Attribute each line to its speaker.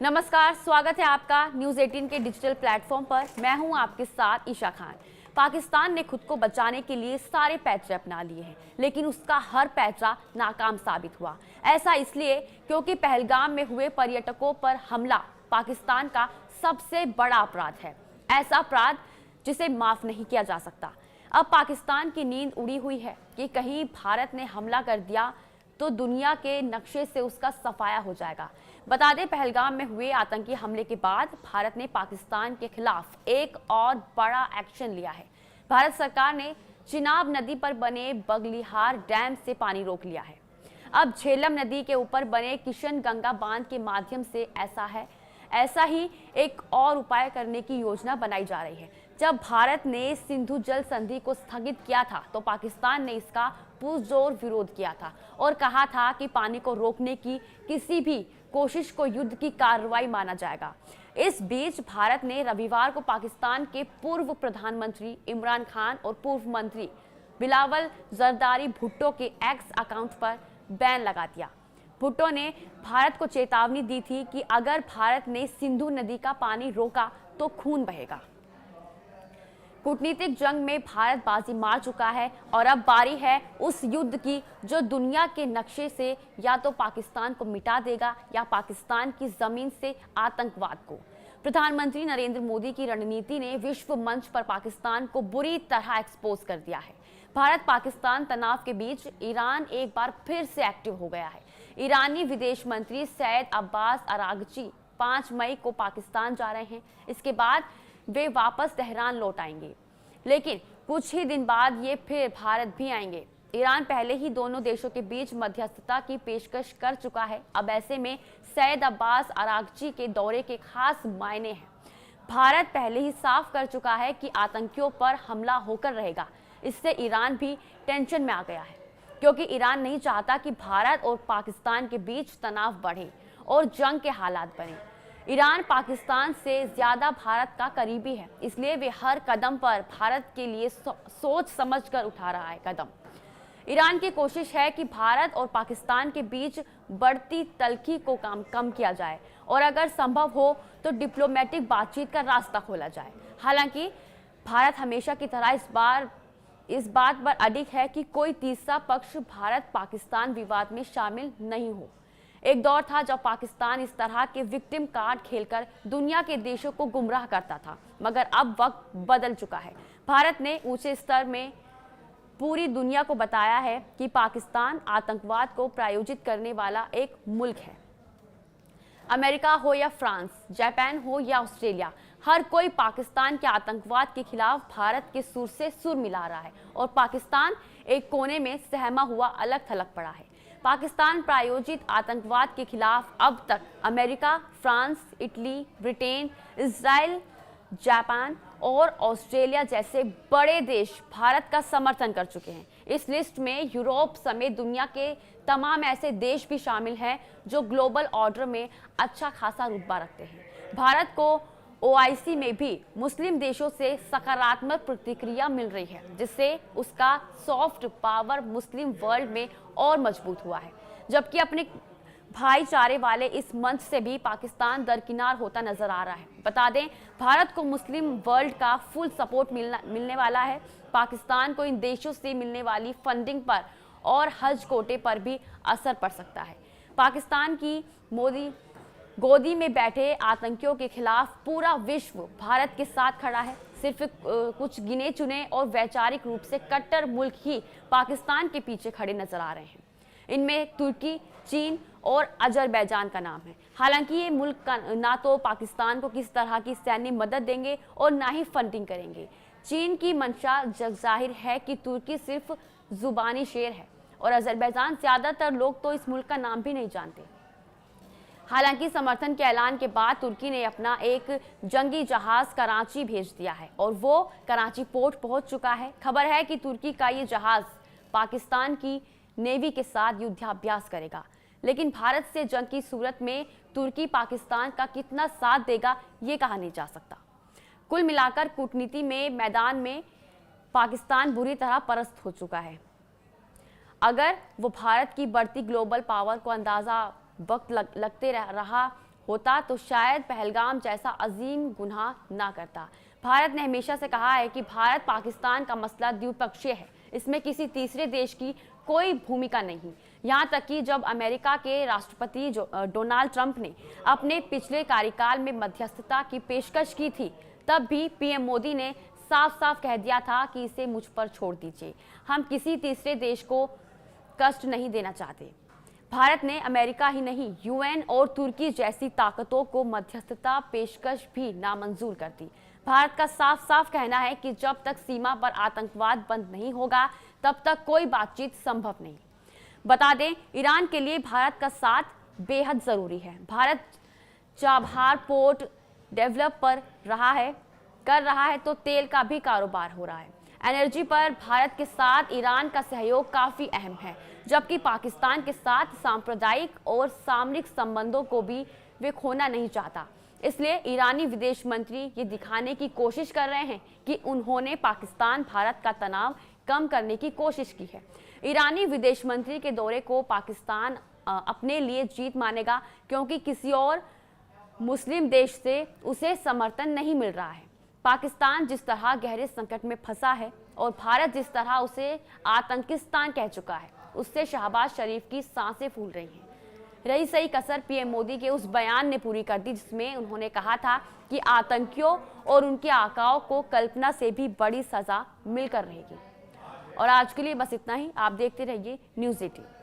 Speaker 1: नमस्कार, स्वागत है आपका न्यूज़ 18 के डिजिटल प्लेटफॉर्म पर। मैं हूं आपके साथ ईशा खान। पाकिस्तान ने खुद को बचाने के लिए सारे पैंतरे अपना लिए हैं, लेकिन उसका हर पैंतरा नाकाम साबित हुआ। ऐसा इसलिए क्योंकि पहलगाम में हुए पर्यटकों पर हमला पाकिस्तान का सबसे बड़ा अपराध है, ऐसा अपराध जिसे माफ नहीं किया जा सकता। अब पाकिस्तान की नींद उड़ी हुई है कि कहीं भारत ने हमला कर दिया तो दुनिया के नक्शे से उसका सफाया हो जाएगा। बता दें, पहलगाम में हुए आतंकी हमले के बाद भारत ने पाकिस्तान के खिलाफ एक और बड़ा एक्शन लिया है। भारत सरकार ने चिनाब नदी पर बने बगलिहार डैम से पानी रोक लिया है। अब झेलम नदी के ऊपर बने किशन गंगा बांध के माध्यम से ऐसा ही एक और उपाय करने की योजना बनाई जा रही है। जब भारत ने सिंधु जल संधि को स्थगित किया था तो पाकिस्तान ने इसका पुरजोर विरोध किया था और कहा था कि पानी को रोकने की किसी भी कोशिश को युद्ध की कार्रवाई माना जाएगा। इस बीच भारत ने रविवार को पाकिस्तान के पूर्व प्रधानमंत्री इमरान खान और पूर्व मंत्री बिलावल जरदारी भुट्टो के एक्स अकाउंट पर बैन लगा दिया। भुट्टो ने भारत को चेतावनी दी थी कि अगर भारत ने सिंधु नदी का पानी रोका तो खून बहेगा। कूटनीतिक जंग में भारत बाजी मार चुका है और अब बारी है उस युद्ध की जो दुनिया के नक्शे से या तो पाकिस्तान को मिटा देगा या पाकिस्तान की जमीन से आतंकवाद को। प्रधानमंत्री नरेंद्र मोदी की रणनीति ने विश्व मंच पर पाकिस्तान को बुरी तरह एक्सपोज कर दिया है। भारत पाकिस्तान तनाव के बीच ईरान एक बार फिर से एक्टिव हो गया है। ईरानी विदेश मंत्री सैयद अब्बास अरागची 5 मई को पाकिस्तान जा रहे हैं। इसके बाद वे वापस तेहरान लौट आएंगे, लेकिन कुछ ही दिन बाद ये फिर भारत भी आएंगे। ईरान पहले ही दोनों देशों के बीच मध्यस्थता की पेशकश कर चुका है। अब ऐसे में सैयद अब्बास अरागची के दौरे के खास मायने हैं। भारत पहले ही साफ कर चुका है कि आतंकियों पर हमला होकर रहेगा। इससे ईरान भी टेंशन में आ गया है, क्योंकि ईरान नहीं चाहता कि भारत और पाकिस्तान के बीच तनाव बढ़े और जंग के हालात बने। ईरान पाकिस्तान से ज्यादा भारत का करीबी है, इसलिए वे हर कदम पर भारत के लिए सोच समझकर उठा रहा है कदम। ईरान की कोशिश है कि भारत और पाकिस्तान के बीच बढ़ती तल्खी को कम किया जाए और अगर संभव हो तो डिप्लोमेटिक बातचीत का रास्ता खोला जाए। हालांकि भारत हमेशा की तरह इस बात पर अडिग है कि कोई तीसरा पक्ष भारत पाकिस्तान विवाद में शामिल नहीं हो। एक दौर था जब पाकिस्तान इस तरह के विक्टिम कार्ड खेलकर दुनिया के देशों को गुमराह करता था, मगर अब वक्त बदल चुका है। भारत ने ऊंचे स्तर में पूरी दुनिया को बताया है कि पाकिस्तान आतंकवाद को प्रायोजित करने वाला एक मुल्क है। अमेरिका हो या फ्रांस, जापान हो या ऑस्ट्रेलिया, हर कोई पाकिस्तान के आतंकवाद के खिलाफ भारत के सुर से सुर मिला रहा है और पाकिस्तान एक कोने में सहमा हुआ अलग थलग पड़ा है। पाकिस्तान प्रायोजित आतंकवाद के खिलाफ अब तक America, France, Italy, Britain, Israel, Japan और ऑस्ट्रेलिया जैसे बड़े देश भारत का समर्थन कर चुके हैं। इस लिस्ट में यूरोप समेत दुनिया के तमाम ऐसे देश भी शामिल हैं जो ग्लोबल ऑर्डर में अच्छा खासा रुतबा रखते हैं। भारत को ओआईसी में भी मुस्लिम देशों से सकारात्मक प्रतिक्रिया मिल रही है, जिससे उसका सॉफ्ट पावर मुस्लिम वर्ल्ड में और मजबूत हुआ है। जबकि अपने भाईचारे वाले इस मंच से भी पाकिस्तान दरकिनार होता नजर आ रहा है। बता दें, भारत को मुस्लिम वर्ल्ड का फुल सपोर्ट मिलने वाला है। पाकिस्तान को इन देशों से मिलने वाली फंडिंग पर और हज कोटे पर भी असर पड़ सकता है। पाकिस्तान की गोदी में बैठे आतंकियों के खिलाफ पूरा विश्व भारत के साथ खड़ा है। सिर्फ कुछ गिने चुने और वैचारिक रूप से कट्टर मुल्क ही पाकिस्तान के पीछे खड़े नजर आ रहे हैं। इनमें तुर्की, चीन और अजरबैजान का नाम है। हालांकि ये मुल्क ना तो पाकिस्तान को किस तरह की सैन्य मदद देंगे और ना ही फंडिंग करेंगे। चीन की मंशा जगजाहिर है कि तुर्की सिर्फ जुबानी शेर है और अजरबैजान ज्यादातर लोग तो इस मुल्क का नाम भी नहीं जानते। हालांकि समर्थन के ऐलान के बाद तुर्की ने अपना एक जंगी जहाज कराची भेज दिया है और वो कराची पोर्ट पहुंच चुका है। खबर है कि तुर्की का ये जहाज पाकिस्तान की नेवी के साथ युद्धाभ्यास करेगा, लेकिन भारत से जंग की सूरत में तुर्की पाकिस्तान का कितना साथ देगा ये कहा नहीं जा सकता। कुल मिलाकर कूटनीति में मैदान में पाकिस्तान बुरी तरह परास्त हो चुका है। अगर वो भारत की बढ़ती ग्लोबल पावर को अंदाजा वक्त लगते रहा होता तो शायद पहलगाम जैसा अजीम गुनाह ना करता। भारत ने हमेशा से कहा है कि भारत पाकिस्तान का मसला द्विपक्षीय है, इसमें किसी तीसरे देश की कोई भूमिका नहीं। यहाँ तक कि जब अमेरिका के राष्ट्रपति डोनाल्ड ट्रंप ने अपने पिछले कार्यकाल में मध्यस्थता की पेशकश की थी, तब भी पीएम मोदी ने साफ साफ कह दिया था कि इसे मुझ पर छोड़ दीजिए, हम किसी तीसरे देश को कष्ट नहीं देना चाहते। भारत ने अमेरिका ही नहीं, यूएन और तुर्की जैसी ताकतों को मध्यस्थता पेशकश भी नामंजूर कर दी। भारत का साफ साफ कहना है कि जब तक सीमा पर आतंकवाद बंद नहीं होगा, तब तक कोई बातचीत संभव नहीं। बता दें, ईरान के लिए भारत का साथ बेहद जरूरी है। भारत चाबहार पोर्ट डेवलप कर रहा है तो तेल का भी कारोबार हो रहा है। एनर्जी पर भारत के साथ ईरान का सहयोग काफी अहम है, जबकि पाकिस्तान के साथ सांप्रदायिक और सामरिक संबंधों को भी वे खोना नहीं चाहता। इसलिए ईरानी विदेश मंत्री ये दिखाने की कोशिश कर रहे हैं कि उन्होंने पाकिस्तान भारत का तनाव कम करने की कोशिश की है। ईरानी विदेश मंत्री के दौरे को पाकिस्तान अपने लिए जीत मानेगा, क्योंकि किसी और मुस्लिम देश से उसे समर्थन नहीं मिल रहा है। पाकिस्तान जिस तरह गहरे संकट में फंसा है और भारत जिस तरह उसे आतंकिस्तान कह चुका है, उससे शहबाज शरीफ की सांसें फूल रही हैं। रही सही कसर पीएम मोदी के उस बयान ने पूरी कर दी, जिसमें उन्होंने कहा था कि आतंकियों और उनके आकाओं को कल्पना से भी बड़ी सजा मिलकर रहेगी। और आज के लिए बस इतना ही। आप देखते रहिए न्यूज़ 18।